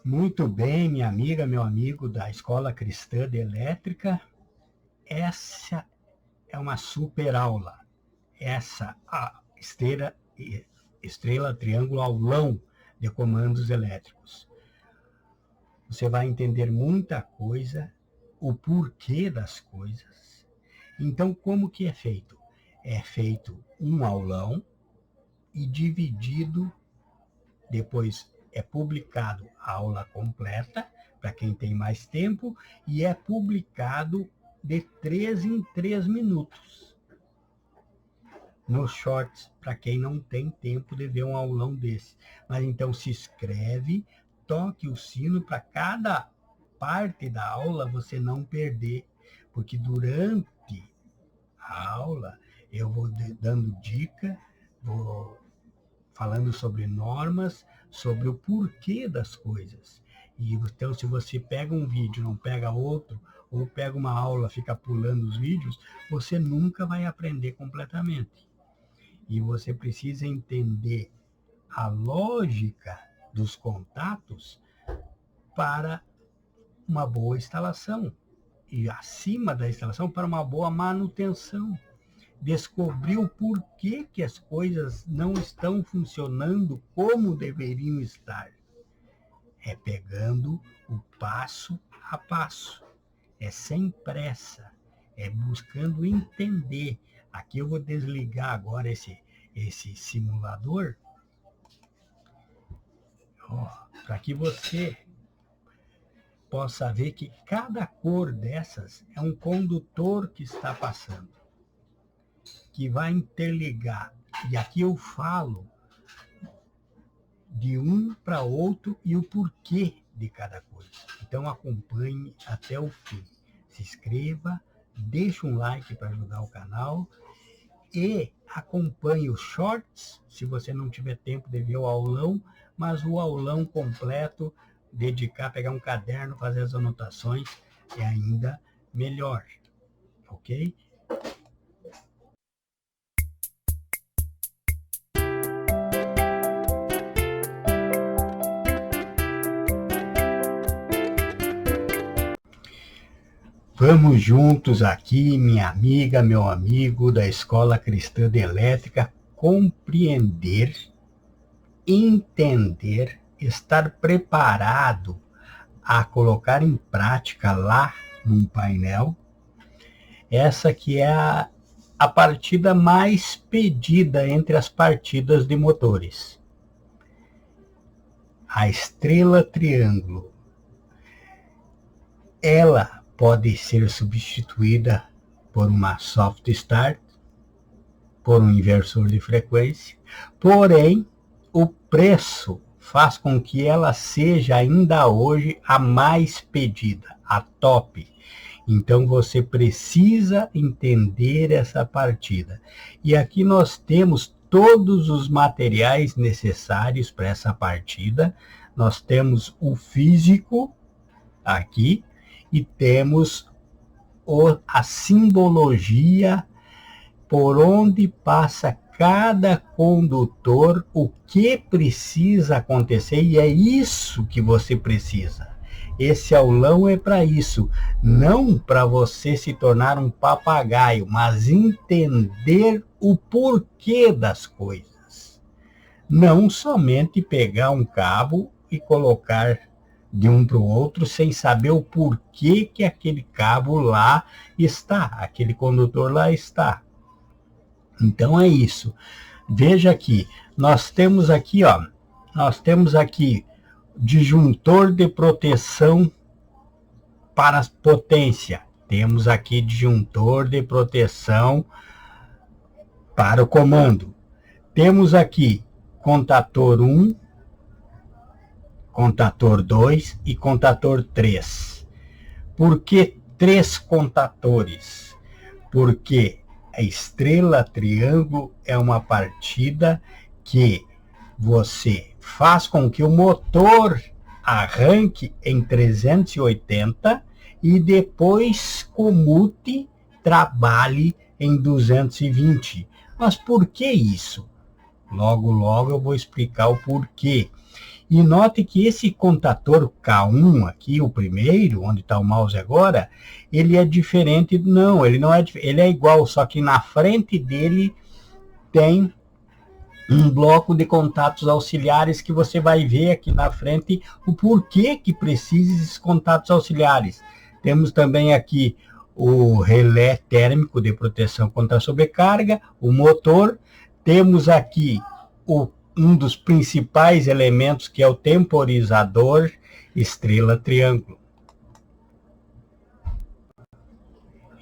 Muito bem, minha amiga, meu amigo da Escola Cristã de Elétrica. Essa é uma super aula. Essa a estrela, triângulo, aulão de comandos elétricos. Você vai entender muita coisa, o porquê das coisas. Então, como que é feito? É feito um aulão e dividido, depois é publicado a aula completa, para quem tem mais tempo, e é publicado de 3 em 3 minutos. Nos shorts, para quem não tem tempo de ver um aulão desse. Mas então se inscreve, toque o sino para cada parte da aula você não perder, porque durante a aula eu vou dando dica, vou falando sobre normas, sobre o porquê das coisas. E então, se você pega um vídeo, não pega outro, ou pega uma aula, fica pulando os vídeos, você nunca vai aprender completamente. E você precisa entender a lógica dos contatos para uma boa instalação. E acima da instalação, para uma boa manutenção. Descobrir o porquê que as coisas não estão funcionando como deveriam estar. É pegando o passo a passo. É sem pressa. É buscando entender. Aqui eu vou desligar agora esse simulador, para que você possa ver que cada cor dessas é um condutor que está passando, que vai interligar. E aqui eu falo de um para outro e o porquê de cada coisa. Então acompanhe até o fim. Se inscreva, deixe um like para ajudar o canal e acompanhe os shorts, se você não tiver tempo de ver o aulão, mas o aulão completo, dedicar, pegar um caderno, fazer as anotações, é ainda melhor, ok? Vamos juntos aqui, minha amiga, meu amigo da Escola Cristã de Elétrica, compreender, entender, estar preparado a colocar em prática lá num painel, essa que é a partida mais pedida entre as partidas de motores. A estrela triângulo. Ela pode ser substituída por uma soft start, por um inversor de frequência, porém o preço faz com que ela seja ainda hoje a mais pedida, a top. Então você precisa entender essa partida. E aqui nós temos todos os materiais necessários para essa partida. Nós temos o físico aqui, e temos a simbologia por onde passa cada condutor, o que precisa acontecer, e é isso que você precisa. Esse aulão é para isso, não para você se tornar um papagaio, mas entender o porquê das coisas. Não somente pegar um cabo e colocar de um para o outro, sem saber o porquê que aquele cabo lá está, aquele condutor lá está. Então é isso. Veja aqui, nós temos aqui disjuntor de proteção para potência. Temos aqui disjuntor de proteção para o comando. Temos aqui contator 1, contator 2 e contator 3. Por que 3 contatores? Porque a estrela triângulo é uma partida que você faz com que o motor arranque em 380 e depois comute, trabalhe em 220. Mas por que isso? Logo eu vou explicar o porquê. E note que esse contador K1 aqui, o primeiro, onde está o mouse agora, ele é diferente. Não, ele não é, ele é igual, só que na frente dele tem um bloco de contatos auxiliares que você vai ver aqui na frente o porquê que precisa desses contatos auxiliares. Temos também aqui o relé térmico de proteção contra a sobrecarga, o motor. Temos aqui um dos principais elementos, que é o temporizador estrela-triângulo.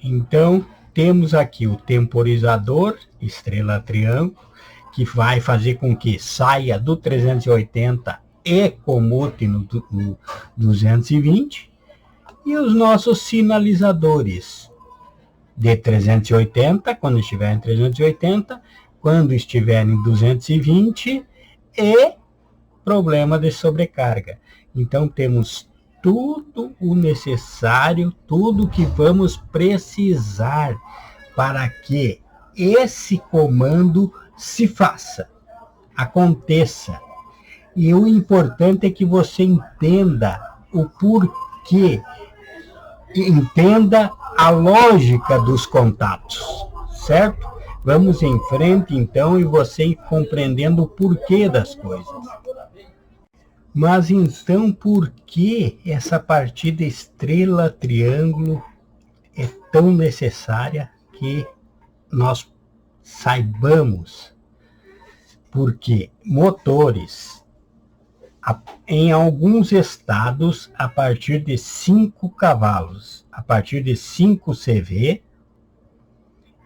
Então, temos aqui o temporizador estrela-triângulo, que vai fazer com que saia do 380 e comute no 220. E os nossos sinalizadores de 380, quando estiver em 380, quando estiver em 220 e problema de sobrecarga. Então, temos tudo o necessário, tudo que vamos precisar para que esse comando se faça, aconteça. E o importante é que você entenda o porquê, entenda a lógica dos contatos, certo? Vamos em frente, então, e você compreendendo o porquê das coisas. Mas, então, por que essa partida estrela-triângulo é tão necessária que nós saibamos? Porque motores, em alguns estados, a partir de 5 cavalos, a partir de 5 CV,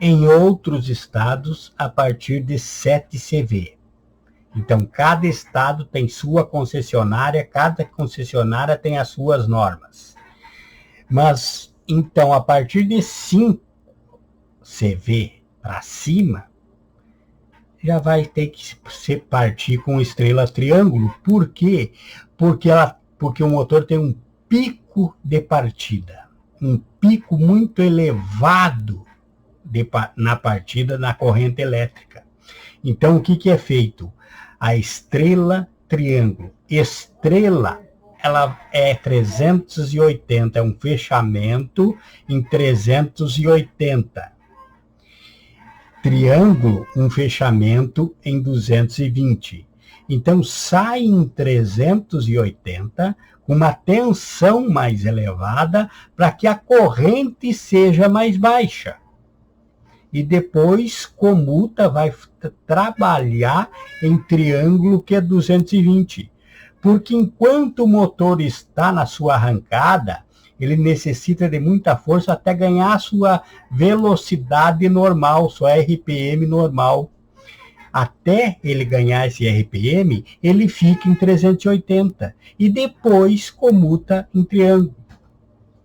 em outros estados, a partir de 7 CV. Então, cada estado tem sua concessionária, cada concessionária tem as suas normas. Mas, então, a partir de 5 CV para cima, já vai ter que se partir com estrela-triângulo. Por quê? Porque o motor tem um pico de partida, um pico muito elevado na partida na corrente elétrica. Então, o que é feito? A estrela-triângulo. Estrela, ela é 380, é um fechamento em 380. Triângulo, um fechamento em 220. Então, sai em 380 com uma tensão mais elevada para que a corrente seja mais baixa. E depois comuta, vai trabalhar em triângulo, que é 220. Porque enquanto o motor está na sua arrancada, ele necessita de muita força até ganhar a sua velocidade normal, sua RPM normal. Até ele ganhar esse RPM, ele fica em 380. E depois comuta em triângulo,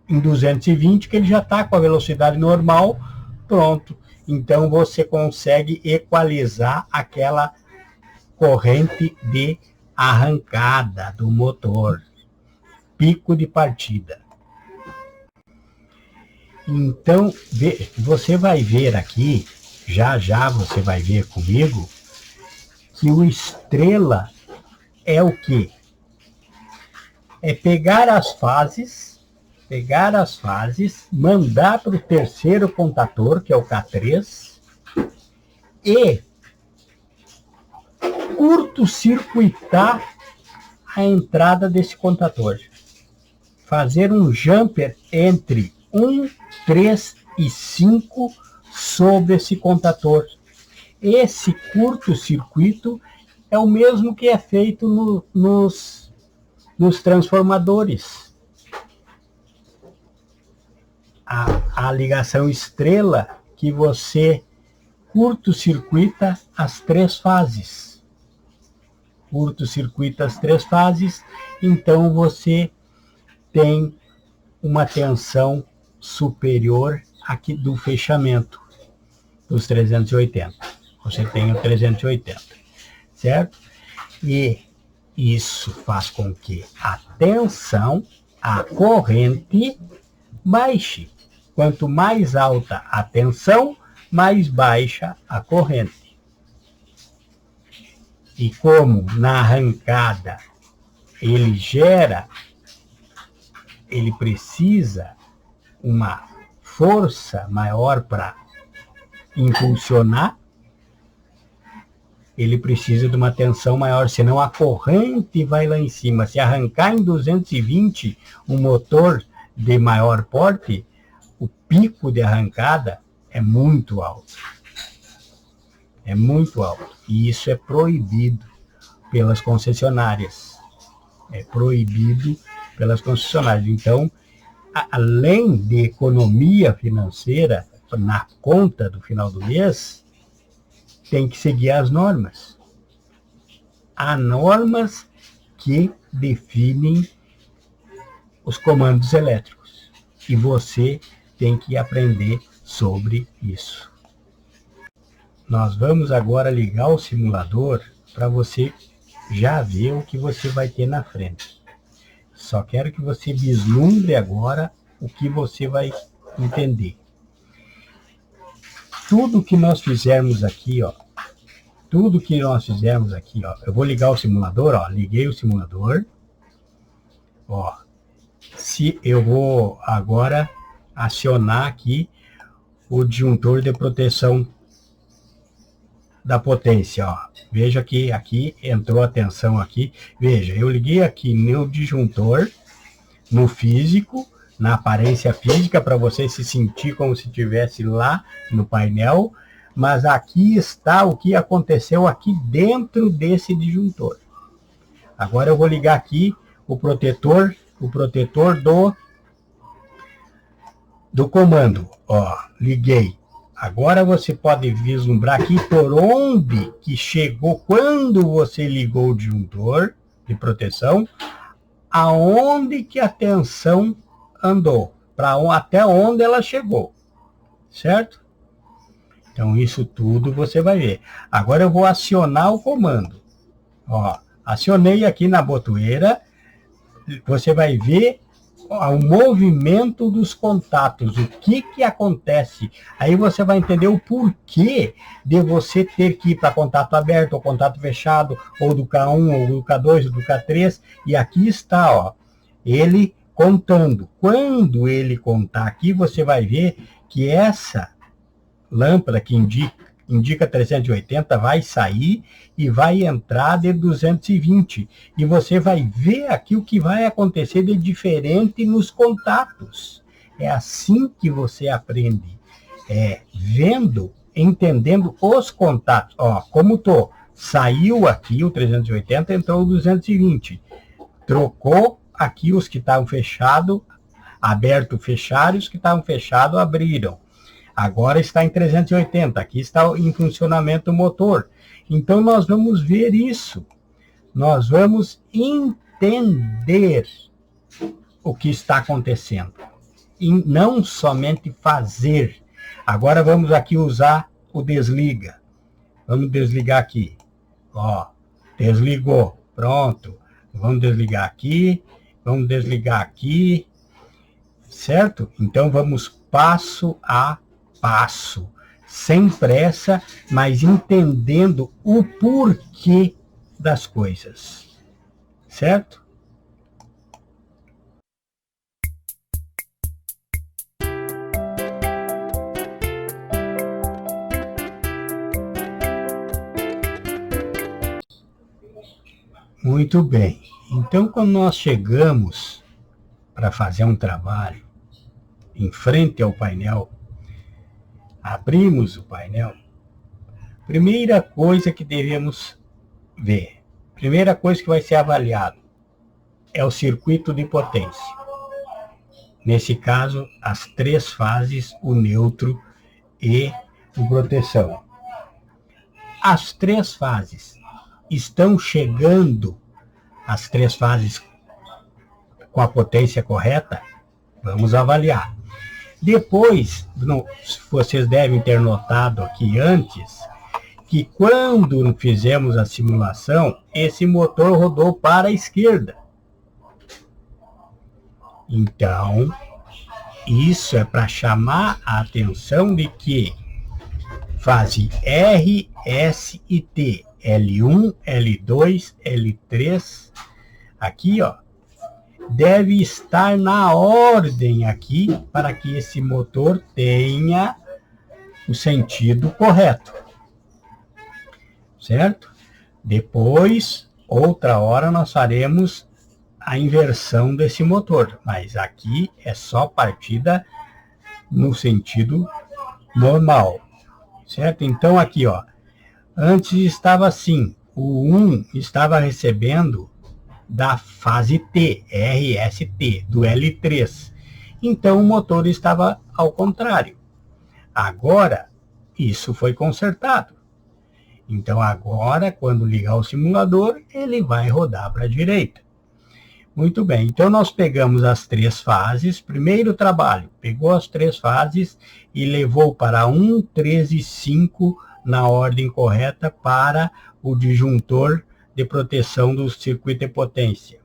em 220, que ele já está com a velocidade normal, pronto. Então, você consegue equalizar aquela corrente de arrancada do motor, pico de partida. Então, você vai ver aqui, já você vai ver comigo, que o estrela é o quê? É pegar as fases, mandar para o terceiro contador, que é o K3, e curto-circuitar a entrada desse contador. Fazer um jumper entre 1, 3 e 5 sobre esse contador. Esse curto-circuito é o mesmo que é feito nos transformadores. A ligação estrela, que você curto-circuita as 3 fases. Curto-circuita as 3 fases, então você tem uma tensão superior aqui do fechamento dos 380. Você tem o 380, certo? E isso faz com que a tensão, a corrente, baixe. Quanto mais alta a tensão, mais baixa a corrente. E como na arrancada ele precisa uma força maior para impulsionar, ele precisa de uma tensão maior, senão a corrente vai lá em cima. Se arrancar em 220 um motor de maior porte, o pico de arrancada é muito alto. É muito alto. E isso é proibido pelas concessionárias. É proibido pelas concessionárias. Então, além de economia financeira na conta do final do mês, tem que seguir as normas. Há normas que definem os comandos elétricos. E você tem que aprender sobre isso. Nós vamos agora ligar o simulador para você já ver o que você vai ter na frente. Só quero que você vislumbre agora o que você vai entender. Tudo que nós fizermos aqui, ó, eu vou ligar o simulador, ó, liguei o simulador, ó, se eu vou agora acionar aqui o disjuntor de proteção da potência, ó, veja que aqui entrou a tensão aqui, veja, eu liguei aqui no disjuntor, no físico, na aparência física, para você se sentir como se estivesse lá no painel, mas aqui está o que aconteceu aqui dentro desse disjuntor. Agora eu vou ligar aqui o protetor do comando. Ó, liguei. Agora você pode vislumbrar aqui por onde que chegou, quando você ligou o disjuntor de proteção, aonde que a tensão andou, até onde ela chegou, certo? Então isso tudo você vai ver. Agora eu vou acionar o comando. Ó, acionei aqui na botoeira, você vai ver o movimento dos contatos, o que acontece. Aí você vai entender o porquê de você ter que ir para contato aberto ou contato fechado, ou do K1, ou do K2, ou do K3. E aqui está, ó, ele contando. Quando ele contar aqui, você vai ver que essa lâmpada que indica 380 vai sair e vai entrar de 220. E você vai ver aqui o que vai acontecer de diferente nos contatos. É assim que você aprende. Vendo, entendendo os contatos. Ó, como saiu aqui o 380, entrou o 220. Trocou aqui os que estavam fechados, aberto, fecharam, os que estavam fechados, abriram. Agora está em 380, aqui está em funcionamento o motor. Então nós vamos ver isso. Nós vamos entender o que está acontecendo. E não somente fazer. Agora vamos aqui usar o desliga. Vamos desligar aqui. Ó, desligou. Pronto. Vamos desligar aqui. Vamos desligar aqui. Certo? Então vamos passo a passo, sem pressa, mas entendendo o porquê das coisas, certo? Muito bem. Então, quando nós chegamos para fazer um trabalho em frente ao painel, abrimos o painel, primeira coisa que devemos ver, primeira coisa que vai ser avaliado é o circuito de potência. Nesse caso, as 3 fases, o neutro e o proteção. As 3 fases estão chegando, as 3 fases com a potência correta? Vamos avaliar. Depois, vocês devem ter notado aqui antes, que quando fizemos a simulação, esse motor rodou para a esquerda. Então, isso é para chamar a atenção de que fase R, S e T, L1, L2, L3, aqui, ó, deve estar na ordem aqui para que esse motor tenha o sentido correto, certo? Depois, outra hora, nós faremos a inversão desse motor, mas aqui é só partida no sentido normal, certo? Então aqui, ó, antes estava assim, o 1 estava recebendo da fase T, RST, do L3. Então o motor estava ao contrário. Agora, isso foi consertado. Então agora, quando ligar o simulador, ele vai rodar para a direita. Muito bem, então nós pegamos as 3 fases, primeiro trabalho, pegou as 3 fases e levou para 1, 3 e 5 na ordem correta para o disjuntor de proteção do circuito de potência.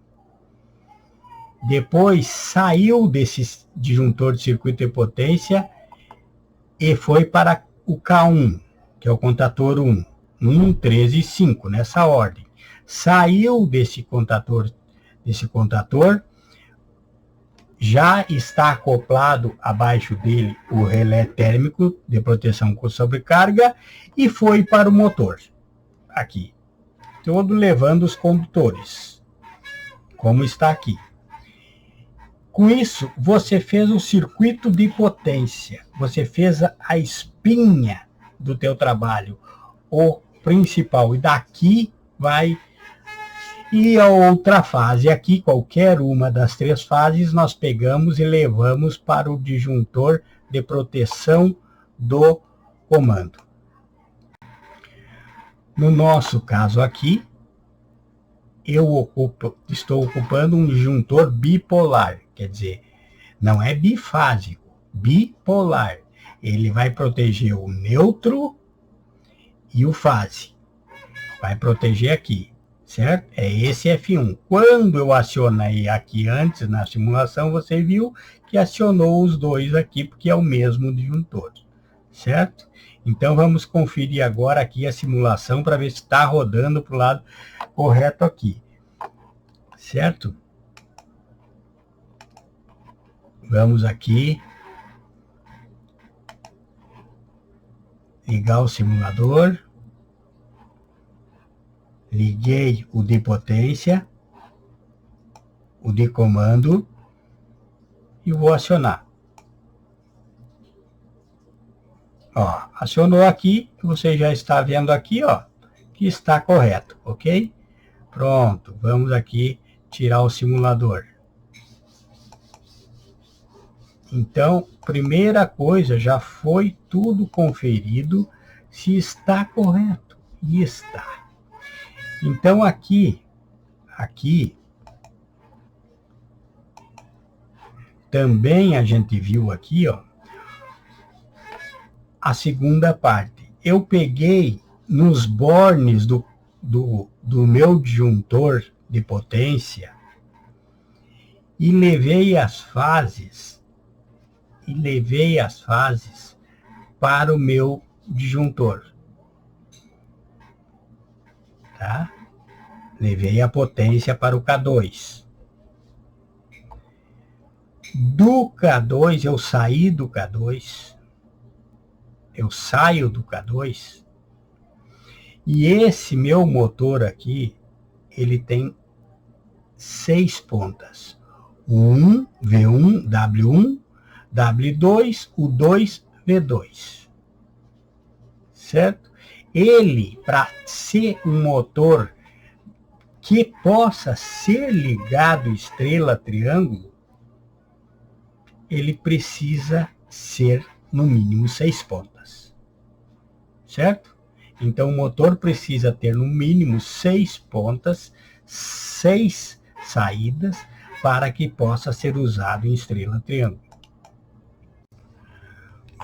Depois saiu desse disjuntor de circuito de potência e foi para o K1, que é o contator 1. 1, 3 e 5, nessa ordem. Saiu desse contator, já está acoplado abaixo dele o relé térmico de proteção com sobrecarga e foi para o motor. Aqui. Todo levando os condutores, como está aqui. Com isso, você fez o circuito de potência, você fez a espinha do teu trabalho, o principal, e daqui vai. E a outra fase aqui, qualquer uma das 3 fases, nós pegamos e levamos para o disjuntor de proteção do comando. No nosso caso aqui, estou ocupando um disjuntor bipolar, quer dizer, não é bifásico, bipolar. Ele vai proteger o neutro e o fase. Vai proteger aqui, certo? É esse F1. Quando eu acionei aqui antes na simulação, você viu que acionou os dois aqui, porque é o mesmo disjuntor, certo? Então vamos conferir agora aqui a simulação para ver se está rodando para o lado correto aqui, certo? Vamos aqui ligar o simulador. Liguei o de potência, o de comando e vou acionar. Ó, acionou aqui, você já está vendo aqui, ó, que está correto, ok? Pronto, vamos aqui tirar o simulador. Então, primeira coisa, já foi tudo conferido se está correto. E está. Então, aqui, também a gente viu aqui, ó, a segunda parte. Eu peguei nos bornes do meu disjuntor de potência e levei as fases para o meu disjuntor. Tá? Levei a potência para o K2. Do K2, eu saí do K2. Eu saio do K2. E esse meu motor aqui, ele tem 6 pontas. O 1, V1, W1, W2, o 2, V2. Certo? Ele, para ser um motor que possa ser ligado estrela-triângulo, ele precisa ser no mínimo 6 pontas. Certo? Então o motor precisa ter no mínimo 6 pontas, 6 saídas, para que possa ser usado em estrela-triângulo.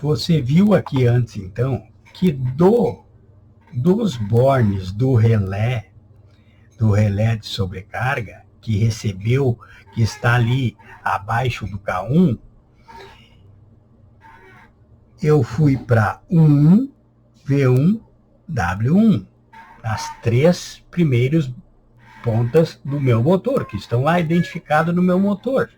Você viu aqui antes, então, que dos bornes do relé de sobrecarga, que recebeu, que está ali abaixo do K1, eu fui para 1, V1, W1, as 3 primeiros pontas do meu motor, que estão lá identificadas no meu motor.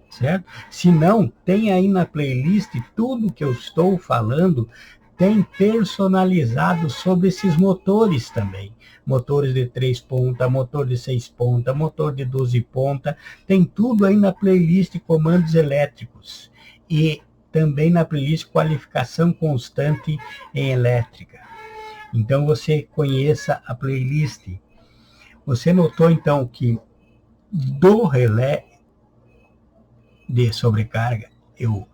Certo? Se não, tem aí na playlist tudo que eu estou falando, tem personalizado sobre esses motores também. Motores de 3 pontas, motor de 6 pontas, motor de 12 pontas, tem tudo aí na playlist comandos elétricos. E também na playlist qualificação constante em elétrica. Então você conheça a playlist. Você notou então que do relé de sobrecarga eu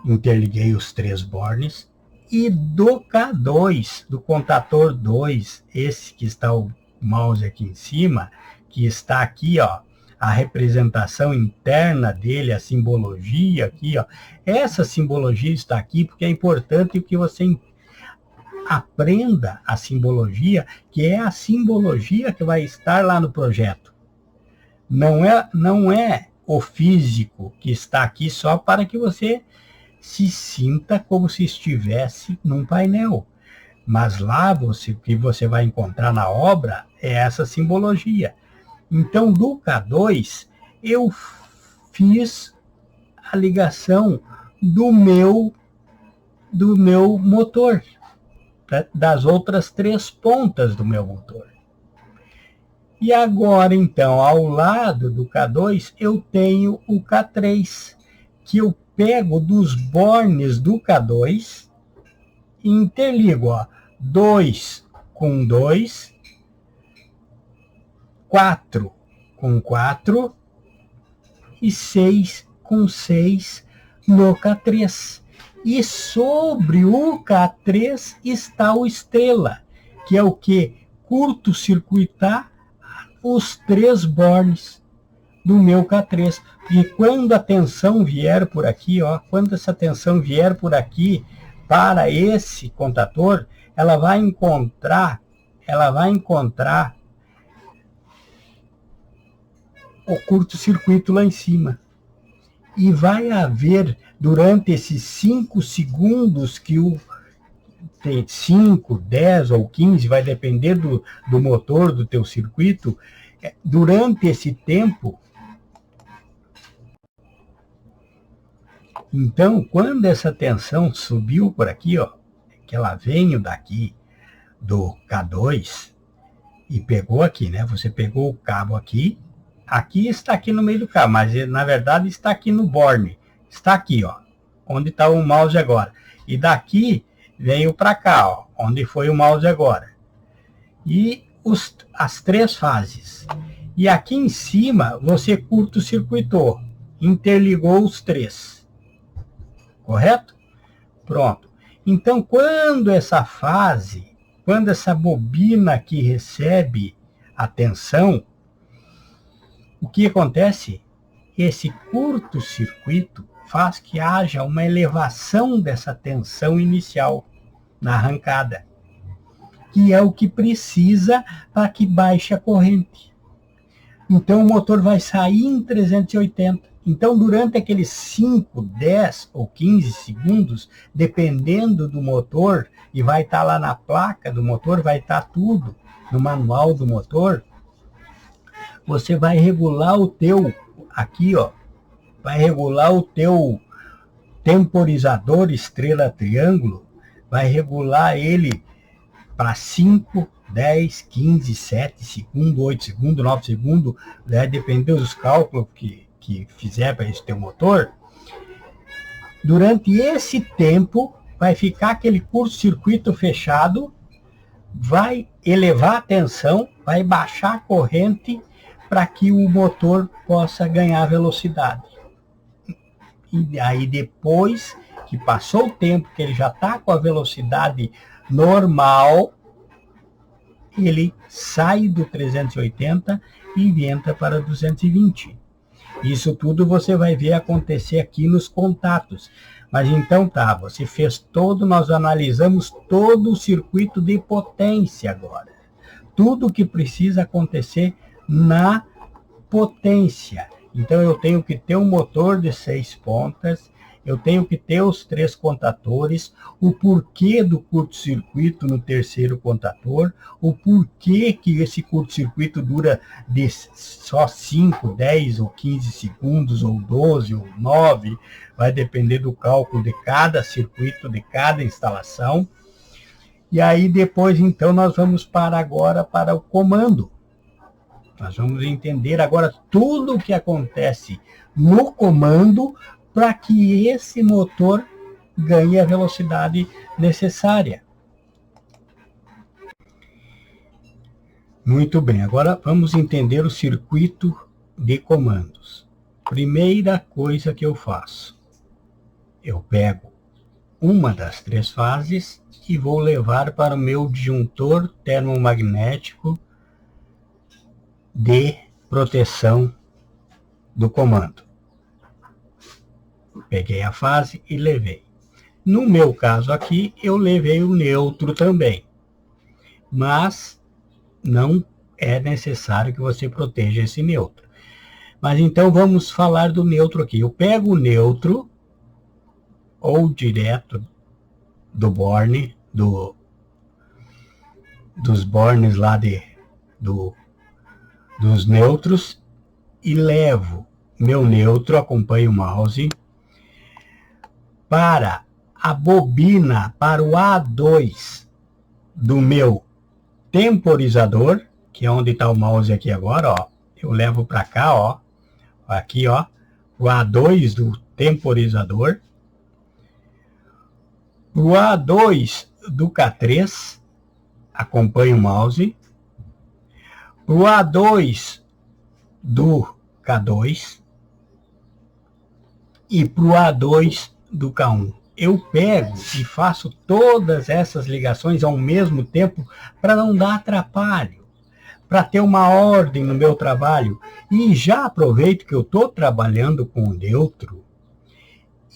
interliguei os 3 bornes, e do K2, do contator 2, esse que está o mouse aqui em cima, que está aqui, ó, a representação interna dele, a simbologia aqui, ó. Essa simbologia está aqui porque é importante que você aprenda a simbologia, que é a simbologia que vai estar lá no projeto. Não é o físico que está aqui só para que você se sinta como se estivesse num painel. Mas lá o que você vai encontrar na obra é essa simbologia. Então, do K2, eu fiz a ligação do meu motor, das outras 3 pontas do meu motor. E agora, então, ao lado do K2, eu tenho o K3, que eu pego dos bornes do K2 e interligo, ó, 2 com 2, 4 com 4 e 6 com 6 no K3. E sobre o K3 está o estrela, que é o que? Curto-circuitar os 3 bornes do meu K3. E quando a tensão vier por aqui, ó, quando essa tensão vier por aqui para esse contator, ela vai encontrar o curto-circuito lá em cima. E vai haver, durante esses 5 segundos que o 5, 10 ou 15, vai depender do motor do teu circuito, durante esse tempo. Então, quando essa tensão subiu por aqui, ó, que ela veio daqui do K2 e pegou aqui, né? Você pegou o cabo aqui, aqui está aqui no meio do cabo, mas na verdade está aqui no borne. Está aqui, ó, onde está o mouse agora. E daqui veio para cá, ó, onde foi o mouse agora. E as 3 fases. E aqui em cima você curto-circuitou, interligou os 3. Correto? Pronto. Então, quando essa bobina aqui recebe a tensão, o que acontece? Esse curto-circuito faz que haja uma elevação dessa tensão inicial na arrancada, que é o que precisa para que baixe a corrente. Então, o motor vai sair em 380. Então, durante aqueles 5, 10 ou 15 segundos, dependendo do motor, e vai estar lá na placa do motor, vai estar tudo no manual do motor, você vai regular o teu, aqui, ó, vai regular o teu temporizador estrela-triângulo, vai regular ele para 5, 10, 15, 7 segundos, 8 segundos, 9 segundos, vai depender dos cálculos que fizer para esse teu motor. Durante esse tempo, vai ficar aquele curto-circuito fechado, vai elevar a tensão, vai baixar a corrente para que o motor possa ganhar velocidade. E aí depois que passou o tempo, que ele já está com a velocidade normal, ele sai do 380 e entra para 220. Isso tudo você vai ver acontecer aqui nos contatos. Mas então tá, você fez todo, nós analisamos todo o circuito de potência agora. Tudo que precisa acontecer na potência. Então eu tenho que ter um motor de 6 pontas, eu tenho que ter os 3 contadores, o porquê do curto-circuito no terceiro contador, o porquê que esse curto-circuito dura de só 5, 10 ou 15 segundos, ou 12 ou 9, vai depender do cálculo de cada circuito, de cada instalação. E aí depois, então, nós vamos agora para o comando. Nós vamos entender agora tudo o que acontece no comando para que esse motor ganhe a velocidade necessária. Muito bem, agora vamos entender o circuito de comandos. Primeira coisa que eu faço, eu pego uma das 3 fases e vou levar para o meu disjuntor termomagnético de proteção do comando. Peguei a fase e levei. No meu caso aqui, eu levei o neutro também. Mas não é necessário que você proteja esse neutro. Mas então vamos falar do neutro aqui. Eu pego o neutro, ou direto do borne, dos bornes lá dos neutros, e levo meu neutro, acompanho o mouse, para a bobina, para o A2 do meu temporizador, que é onde está o mouse aqui agora, ó. Eu levo para cá, ó, aqui, ó, o A2 do temporizador, o A2 do K3, acompanho o mouse, o A2 do K2 e para o A2 do K1. Eu pego e faço todas essas ligações ao mesmo tempo para não dar atrapalho, para ter uma ordem no meu trabalho. E já aproveito que eu estou trabalhando com o neutro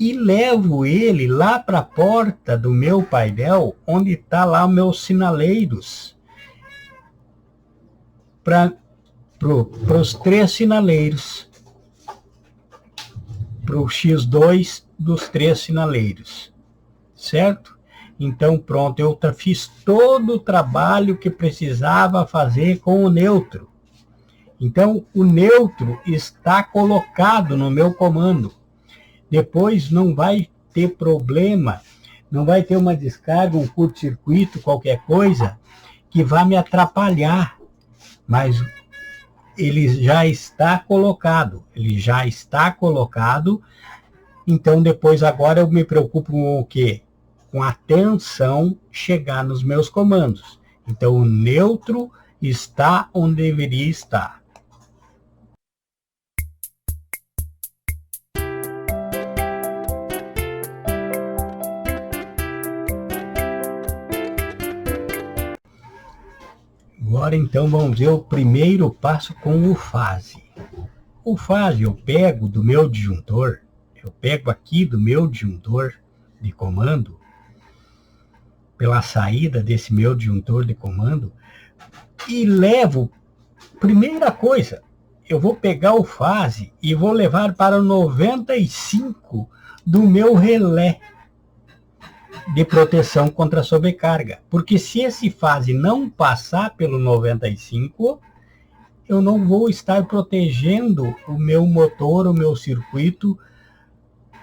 e levo ele lá para a porta do meu painel, onde está lá os meus sinaleiros, para os 3 sinaleiros, para o X2 dos 3 sinaleiros, certo? Então pronto, eu fiz todo o trabalho que precisava fazer com o neutro. Então o neutro está colocado no meu comando. Depois não vai ter problema, não vai ter uma descarga, um curto-circuito, qualquer coisa que vá me atrapalhar. Mas ele já está colocado, então depois agora eu me preocupo com o quê? Com a tensão chegar nos meus comandos. Então o neutro está onde deveria estar. Agora então vamos ver o primeiro passo com o fase. O fase eu pego do meu disjuntor, eu pego aqui do meu disjuntor de comando, pela saída desse meu disjuntor de comando, e levo, primeira coisa, eu vou pegar o fase e vou levar para o 95 do meu relé de proteção contra sobrecarga. Porque se esse fase não passar pelo 95, eu não vou estar protegendo o meu motor, o meu circuito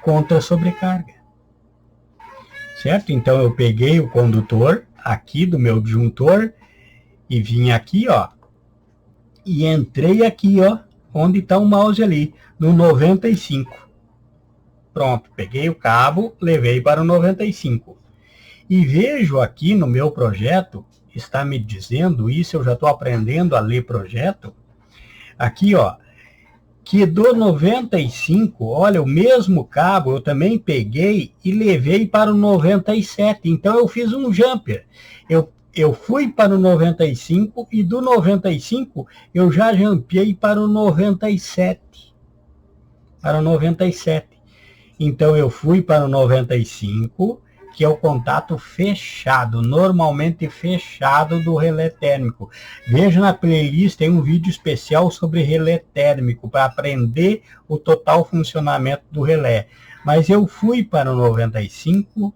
contra sobrecarga. Certo? Então eu peguei o condutor aqui do meu disjuntor e vim aqui, ó, e entrei aqui, ó, onde está o mouse ali, no 95. Pronto, peguei o cabo, levei para o 95. E vejo aqui no meu projeto, está me dizendo isso, eu já estou aprendendo a ler projeto. Aqui, ó, que do 95, olha, o mesmo cabo eu também peguei e levei para o 97. Então eu fiz um jumper. Eu fui para o 95 e do 95 eu já jumpei para o 97. Para o 97. Então eu fui para o 95, que é o contato fechado, normalmente fechado do relé térmico. Veja na playlist, tem um vídeo especial sobre relé térmico, para aprender o total funcionamento do relé. Mas eu fui para o 95,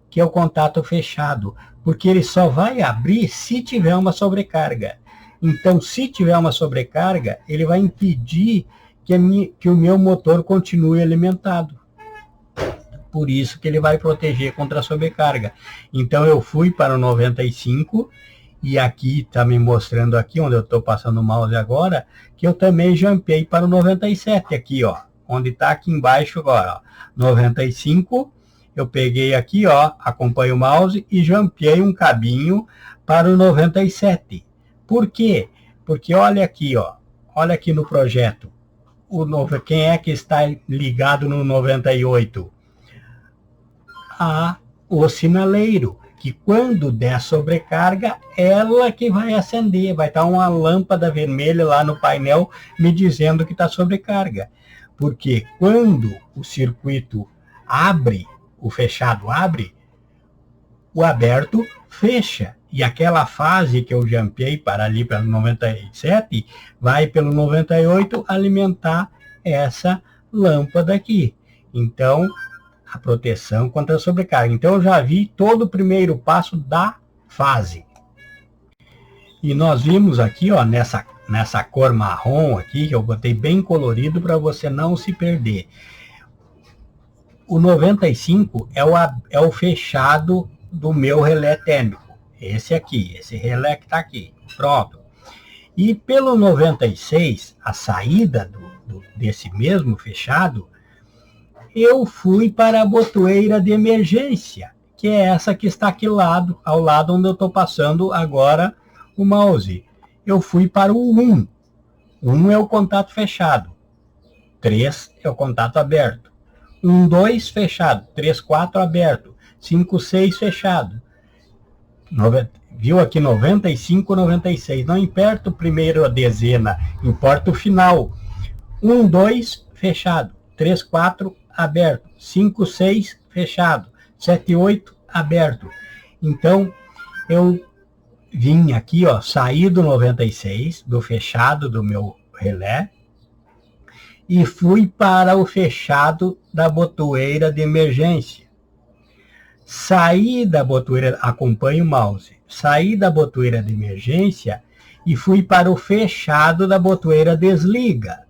que é o contato fechado, porque ele só vai abrir se tiver uma sobrecarga. Então, se tiver uma sobrecarga, ele vai impedir que o meu motor continue alimentado. Por isso que ele vai proteger contra a sobrecarga. Então, eu fui para o 95, e aqui está me mostrando aqui, onde eu estou passando o mouse agora, que eu também jumpei para o 97, aqui, ó, onde está aqui embaixo agora, ó, 95, eu peguei aqui, ó, acompanho o mouse e jumpei um cabinho para o 97. Por quê? Porque olha aqui, ó, olha aqui no projeto, quem é que está ligado no 98? O sinaleiro, que quando der sobrecarga, ela que vai acender, vai estar uma lâmpada vermelha lá no painel me dizendo que está sobrecarga. Porque quando o circuito abre, o fechado abre, o aberto fecha. E aquela fase que eu jumpei para ali, pelo 97, vai pelo 98 alimentar essa lâmpada aqui. Então, a proteção contra a sobrecarga. Então, eu já vi todo o primeiro passo da fase. E nós vimos aqui, ó, nessa cor marrom aqui, que eu botei bem colorido para você não se perder. O 95 é o fechado do meu relé térmico. Esse aqui, esse relé que está aqui. Pronto. E pelo 96, a saída desse mesmo fechado, eu fui para a botoeira de emergência, que é essa que está aqui ao lado onde eu estou passando agora o mouse. Eu fui para o 1. 1 é o contato fechado. 3 é o contato aberto. 1, 2 fechado. 3, 4 aberto. 5, 6 fechado. Viu aqui 95, 96. Não importa o primeiro a dezena, importa o final. 1, 2 fechado. 3, 4 aberto, 5, 6, fechado, 7, 8, aberto. Então, eu vim aqui, ó, saí do 96, do fechado do meu relé, e fui para o fechado da botoeira de emergência. Saí da botoeira, acompanhe o mouse, saí da botoeira de emergência e fui para o fechado da botoeira desliga.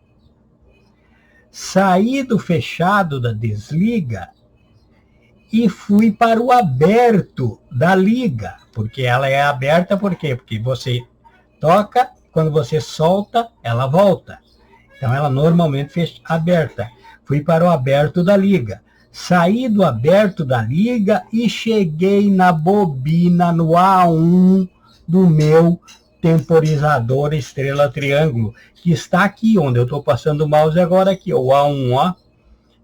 Saí do fechado da desliga e fui para o aberto da liga, porque ela é aberta, por quê? Porque você toca, quando você solta, ela volta. Então, ela normalmente fecha aberta. Fui para o aberto da liga. Saí do aberto da liga e cheguei na bobina, no A1 do meu temporizador estrela triângulo, que está aqui, onde eu estou passando o mouse agora aqui, o A1, ó,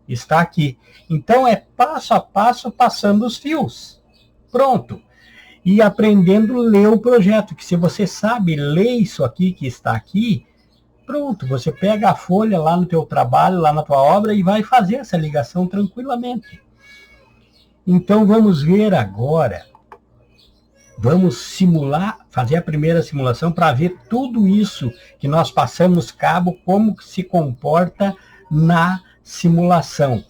está aqui. Então, é passo a passo passando os fios. Pronto. E aprendendo a ler o projeto, que se você sabe ler isso aqui que está aqui, pronto, você pega a folha lá no teu trabalho, lá na tua obra e vai fazer essa ligação tranquilamente. Então, vamos ver agora, vamos simular, fazer a primeira simulação para ver tudo isso que nós passamos cabo, como que se comporta na simulação.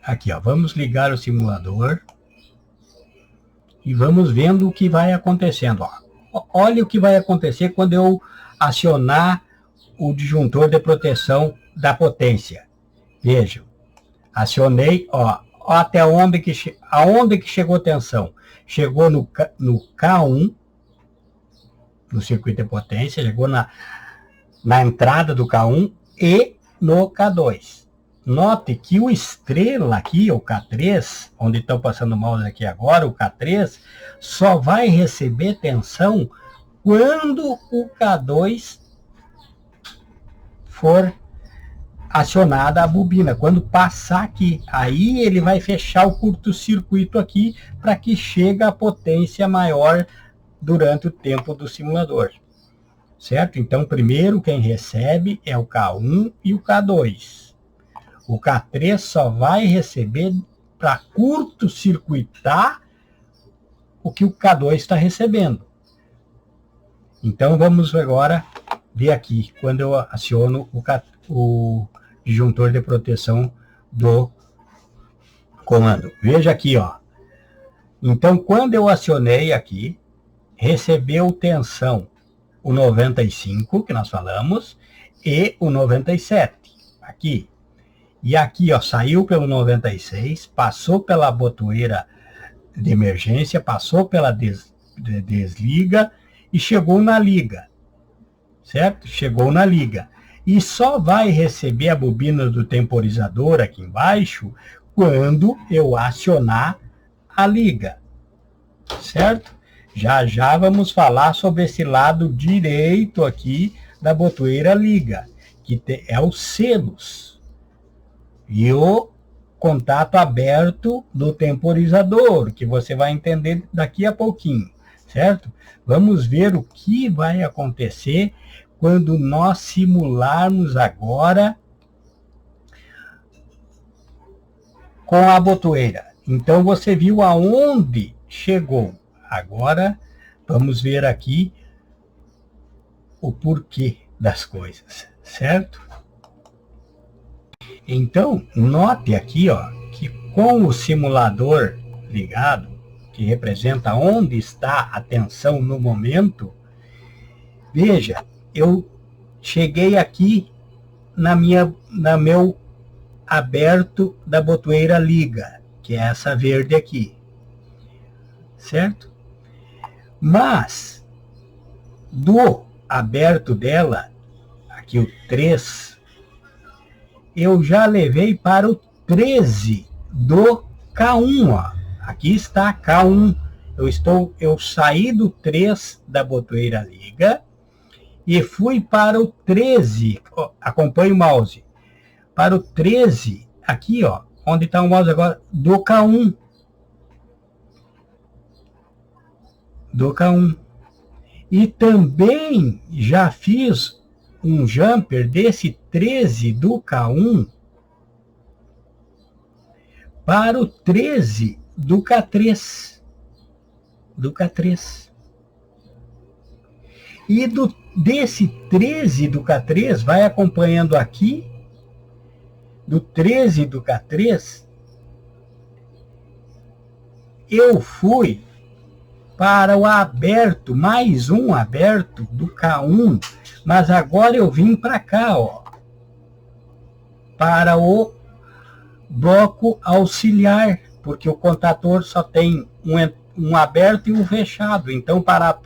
Aqui, ó, vamos ligar o simulador e vamos vendo o que vai acontecendo. Ó. Olha o que vai acontecer quando eu acionar o disjuntor de proteção da potência. Vejam, acionei, ó, até aonde que chegou a tensão. Chegou no K1, no circuito de potência, chegou na entrada do K1 e no K2. Note que o estrela aqui, o K3, onde estão passando o mouse aqui agora, o K3, só vai receber tensão quando o K2 for acionada a bobina, quando passar aqui. Aí ele vai fechar o curto-circuito aqui para que chegue a potência maior durante o tempo do simulador. Certo? Então, primeiro quem recebe é o K1 e o K2. O K3 só vai receber para curto-circuitar o que o K2 está recebendo. Então, vamos agora ver aqui, quando eu aciono o disjuntor de proteção do comando. Veja aqui, ó. Então, quando eu acionei aqui, recebeu tensão o 95, que nós falamos, e o 97, aqui. E aqui, ó, saiu pelo 96, passou pela botoeira de emergência, passou pela desliga e chegou na liga, certo? Chegou na liga. E só vai receber a bobina do temporizador aqui embaixo quando eu acionar a liga, certo? Já já vamos falar sobre esse lado direito aqui da botoeira liga, que é os selos e o contato aberto do temporizador, que você vai entender daqui a pouquinho, certo? Vamos ver o que vai acontecer quando nós simularmos agora com a botoeira. Então, você viu aonde chegou. Agora, vamos ver aqui o porquê das coisas, certo? Então, note aqui, ó, que com o simulador ligado, que representa onde está a tensão no momento, veja, eu cheguei aqui na meu aberto da botoeira liga, que é essa verde aqui, certo? Mas, do aberto dela, aqui o 3, eu já levei para o 13 do K1, ó. Aqui está K1. Eu saí do 3 da botoeira liga e fui para o 13, ó, acompanhe o mouse, para o 13, aqui, ó, onde está o mouse agora, do K1. Do K1. E também já fiz um jumper desse 13 do K1 para o 13 do K3. Do K3. E desse 13 do K3, vai acompanhando aqui, do 13 do K3, eu fui para o aberto, mais um aberto do K1, mas agora eu vim para cá, ó, para o bloco auxiliar, porque o contator só tem um aberto e um fechado. Então, para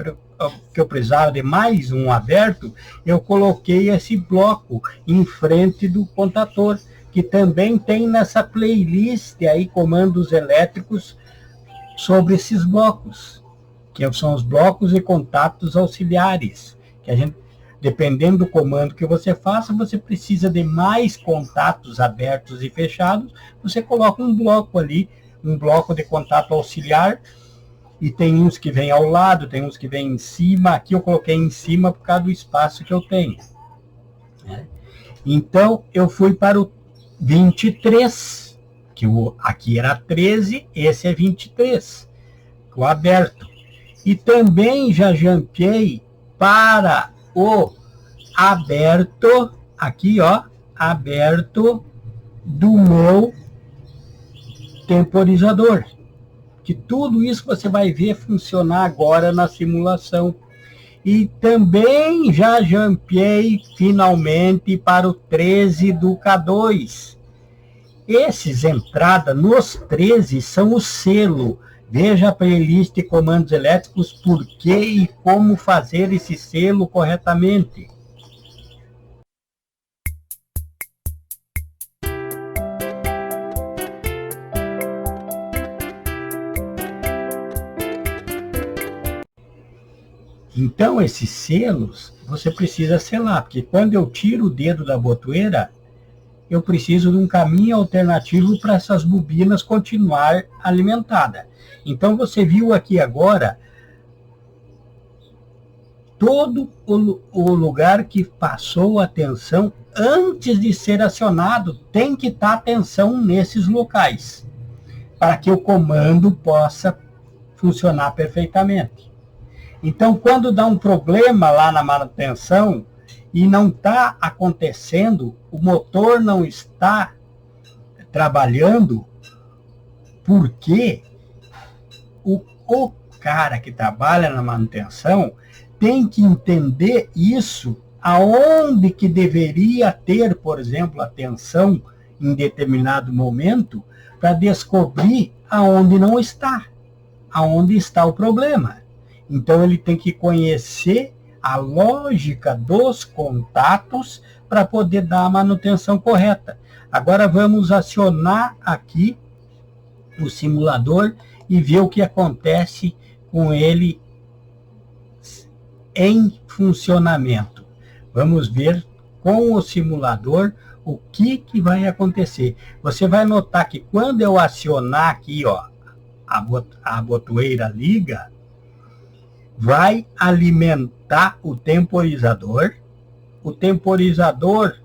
que eu precisava de mais um aberto, eu coloquei esse bloco em frente do contator, que também tem nessa playlist aí, comandos elétricos, sobre esses blocos, que são os blocos e contatos auxiliares, que a gente, dependendo do comando que você faça, você precisa de mais contatos abertos e fechados, você coloca um bloco ali, um bloco de contato auxiliar, e tem uns que vêm ao lado, tem uns que vêm em cima. Aqui eu coloquei em cima por causa do espaço que eu tenho, né? Então, eu fui para o 23, que aqui era 13, esse é 23, o aberto. E também já jumpei para o aberto, aqui, ó, aberto do meu temporizador. Que tudo isso você vai ver funcionar agora na simulação. E também já jumpei finalmente para o 13 do K2. Esses entradas nos 13 são o selo. Veja a playlist de comandos elétricos, por que e como fazer esse selo corretamente. Então, esses selos, você precisa selar, porque quando eu tiro o dedo da botoeira, eu preciso de um caminho alternativo para essas bobinas continuar alimentadas. Então, você viu aqui agora todo o lugar que passou a tensão antes de ser acionado, tem que estar atenção nesses locais, para que o comando possa funcionar perfeitamente. Então, quando dá um problema lá na manutenção e não está acontecendo, o motor não está trabalhando, porque o cara que trabalha na manutenção tem que entender isso, aonde que deveria ter, por exemplo, atenção em determinado momento, para descobrir aonde não está, aonde está o problema. Então ele tem que conhecer a lógica dos contatos para poder dar a manutenção correta. Agora vamos acionar aqui o simulador e ver o que acontece com ele em funcionamento. Vamos ver com o simulador o que vai acontecer. Você vai notar que quando eu acionar aqui, ó, a botoeira liga, vai alimentar o temporizador. O temporizador,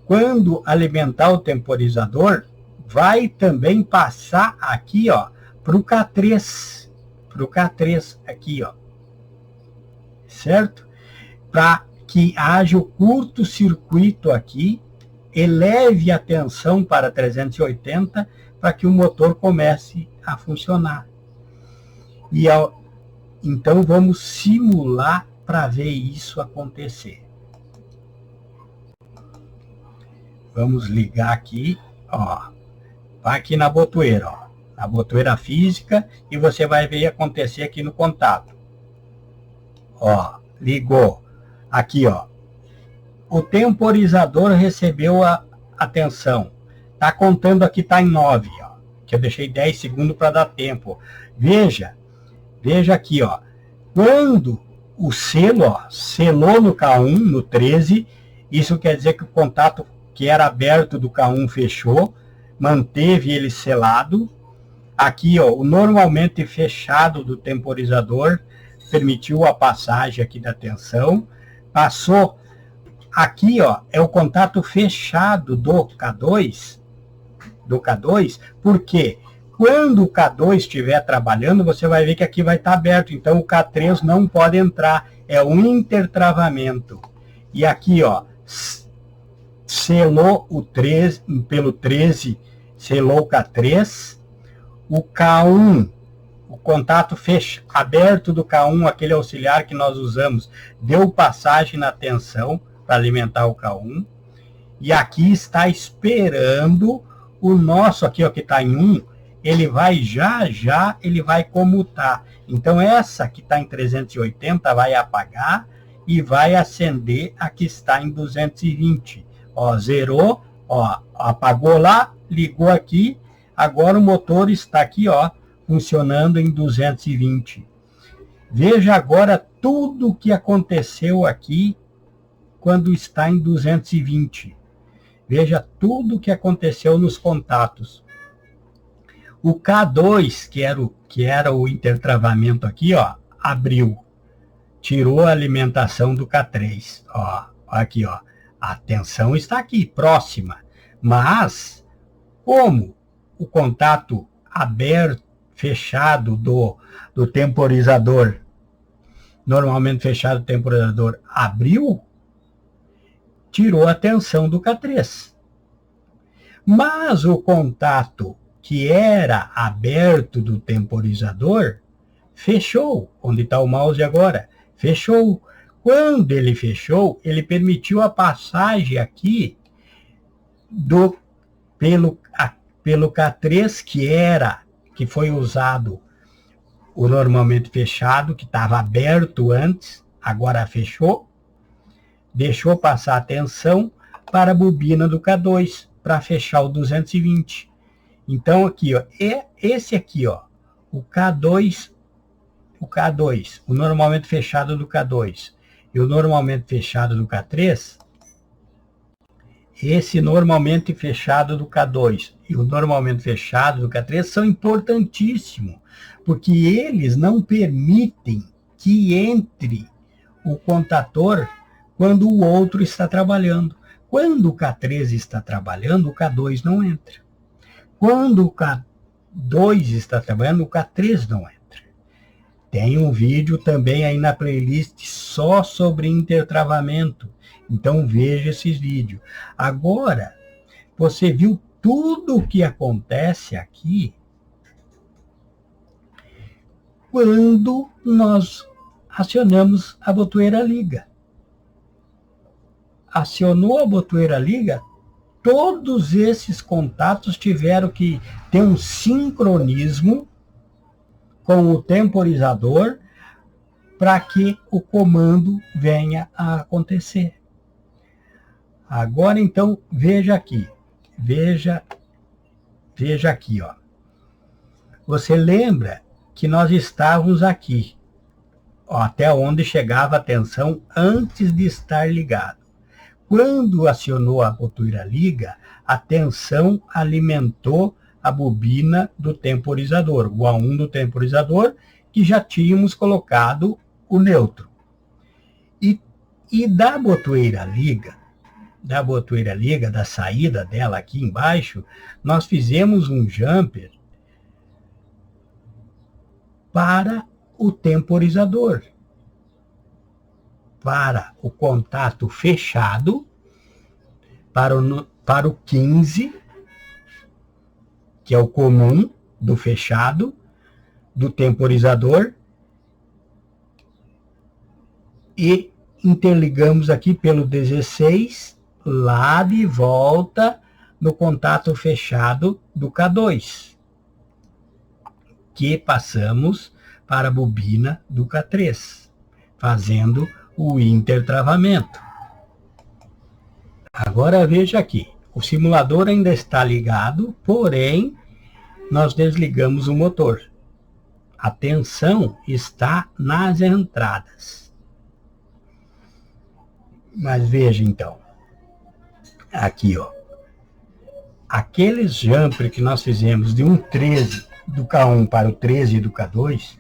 quando alimentar o temporizador, vai também passar aqui, ó, para o K3. Para o K3 aqui, ó. Certo? Para que haja o curto-circuito aqui, eleve a tensão para 380 para que o motor comece a funcionar. Então vamos simular para ver isso acontecer. Vamos ligar aqui, ó. Vai aqui na botoeira, ó. Na botoeira física, e você vai ver acontecer aqui no contato. Ó, ligou. Aqui, ó. O temporizador recebeu a tensão. Tá contando aqui, tá em 9, ó. Que eu deixei 10 segundos para dar tempo. Veja aqui, ó. Quando o selo, ó, selou no K1, no 13, isso quer dizer que o contato que era aberto do K1 fechou, manteve ele selado. Aqui, ó, o normalmente fechado do temporizador permitiu a passagem aqui da tensão. Passou. Aqui, ó, é o contato fechado do K2, porque quando o K2 estiver trabalhando, você vai ver que aqui vai estar aberto, então o K3 não pode entrar, é um intertravamento. E aqui, ó, selou o 13, pelo 13, selou o K3, o K1, o contato aberto do K1, aquele auxiliar que nós usamos, deu passagem na tensão para alimentar o K1, e aqui está esperando o nosso, aqui ó, que está em 1, ele vai ele vai comutar. Então essa que está em 380 vai apagar e vai acender a que está em 220. Ó, zerou, ó, apagou lá, ligou aqui, agora o motor está aqui, ó, funcionando em 220. Veja agora tudo o que aconteceu aqui quando está em 220. Veja tudo o que aconteceu nos contatos. O K2, que era o intertravamento aqui, ó, abriu. Tirou a alimentação do K3. Ó, aqui, ó. A tensão está aqui, próxima. Mas, como o contato aberto, fechado do temporizador, normalmente fechado o temporizador, abriu, tirou a tensão do K3. Mas o contato que era aberto do temporizador, fechou. Onde está o mouse agora? Fechou. Quando ele fechou, ele permitiu a passagem aqui pelo K3, que foi usado o normalmente fechado, que estava aberto antes, agora fechou, deixou passar a tensão para a bobina do K2, para fechar o 220. Então aqui, ó, esse aqui, ó, o K2, o normalmente fechado do K2 e o normalmente fechado do K3, esse normalmente fechado do K2 e o normalmente fechado do K3 são importantíssimos, porque eles não permitem que entre o contator quando o outro está trabalhando. Quando o K3 está trabalhando, o K2 não entra. Quando o K2 está trabalhando, o K3 não entra. Tem um vídeo também aí na playlist só sobre intertravamento. Então veja esses vídeos. Agora, você viu tudo o que acontece aqui quando nós acionamos a botoeira liga. Acionou a botoeira liga, todos esses contatos tiveram que ter um sincronismo com o temporizador para que o comando venha a acontecer. Agora, então, veja aqui. Veja aqui, ó. Você lembra que nós estávamos aqui, ó, até onde chegava a tensão antes de estar ligado. Quando acionou a botoeira liga, a tensão alimentou a bobina do temporizador, o A1 do temporizador, que já tínhamos colocado o neutro. E da botoeira liga, da saída dela aqui embaixo, nós fizemos um jumper para o temporizador, para o contato fechado, para o 15, que é o comum do fechado, do temporizador, e interligamos aqui pelo 16, lá de volta no contato fechado do K2, que passamos para a bobina do K3, fazendo o intertravamento. Agora veja aqui, o simulador ainda está ligado, porém nós desligamos o motor. A tensão está nas entradas. Mas veja então, aqui ó, aqueles jumper que nós fizemos de um 13 do K1 para o 13 do K2,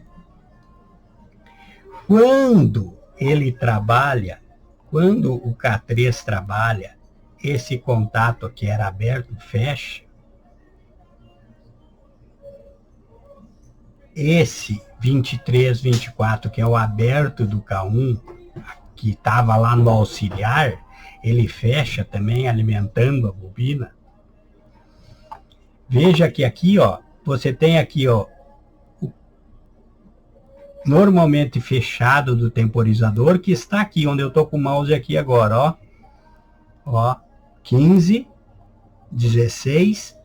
quando ele trabalha, quando o K3 trabalha, esse contato que era aberto fecha, esse 23, 24, que é o aberto do K1, que estava lá no auxiliar, ele fecha também, alimentando a bobina. Veja que aqui, ó, você tem aqui, ó, o normalmente fechado do temporizador, que está aqui, onde eu estou com o mouse aqui agora, ó. Ó, 15, 16,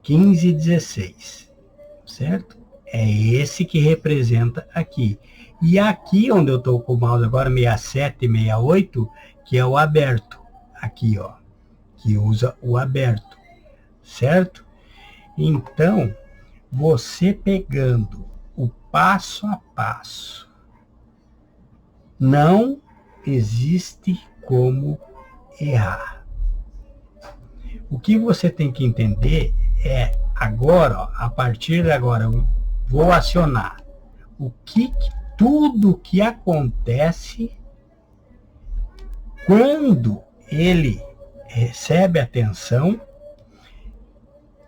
15, 16, certo? É esse que representa aqui. E aqui onde eu estou com o mouse agora, 67 e 68, que é o aberto. Aqui, ó, que usa o aberto, certo? Então, você pegando o passo a passo, não existe como errar. O que você tem que entender é, agora, ó, a partir de agora, eu vou acionar tudo que acontece quando ele recebe a tensão.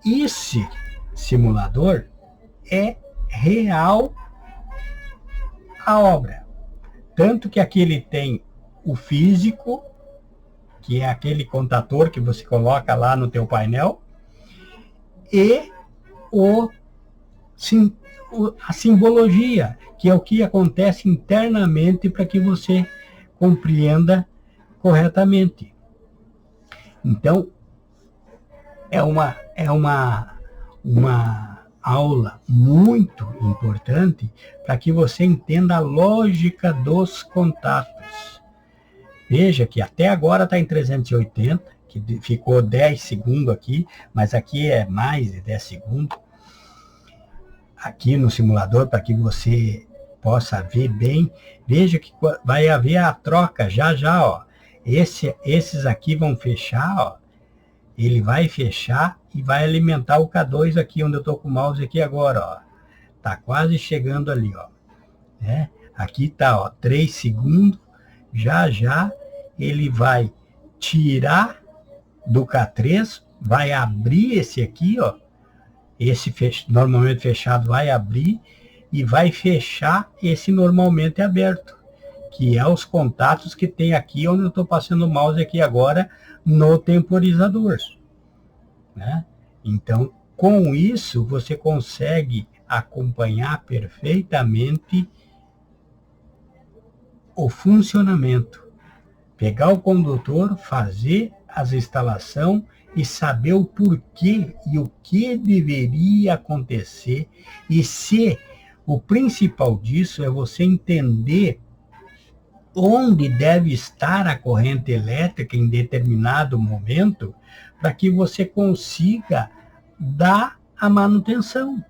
Esse simulador é real a obra. Tanto que aqui ele tem o físico, que é aquele contador que você coloca lá no teu painel, e a simbologia, que é o que acontece internamente para que você compreenda corretamente. Então, é uma aula muito importante para que você entenda a lógica dos contatos. Veja que até agora está em 380, que ficou 10 segundos aqui, mas aqui é mais de 10 segundos. Aqui no simulador, para que você possa ver bem, veja que vai haver a troca já, ó. Esses aqui vão fechar, ó. Ele vai fechar e vai alimentar o K2 aqui, onde eu estou com o mouse aqui agora, ó. Tá quase chegando ali, ó. Aqui tá, ó, 3 segundos. Já ele vai tirar do K3, vai abrir esse aqui, ó. Esse normalmente fechado vai abrir e vai fechar esse normalmente aberto. que é os contatos que tem aqui, onde eu estou passando o mouse aqui agora, no temporizador, né? Então, com isso, você consegue acompanhar perfeitamente o funcionamento. Pegar o condutor, fazer as instalações e saber o porquê e o que deveria acontecer. E se o principal disso é você entender onde deve estar a corrente elétrica em determinado momento, para que você consiga dar a manutenção.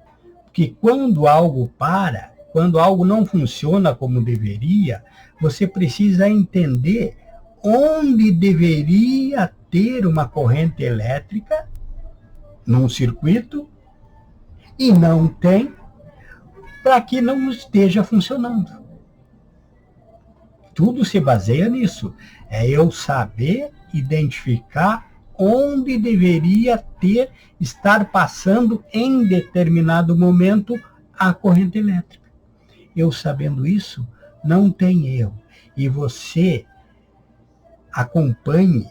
Porque quando algo para, quando algo não funciona como deveria, você precisa entender onde deveria ter uma corrente elétrica num circuito e não tem, para que não esteja funcionando. Tudo se baseia nisso. É eu saber identificar onde deveria estar passando em determinado momento a corrente elétrica. Eu sabendo isso, não tem erro. E você acompanhe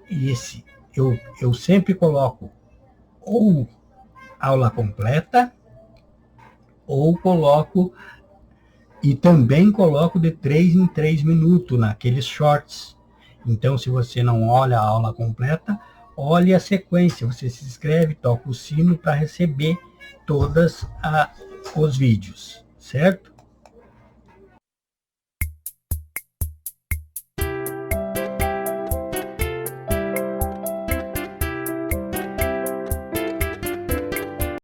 esse. Eu sempre coloco ou aula completa, ou coloco, e também coloco de 3 em 3 minutos naqueles shorts. Então, se você não olha a aula completa, olhe a sequência. Você se inscreve, toca o sino para receber todos os vídeos, certo?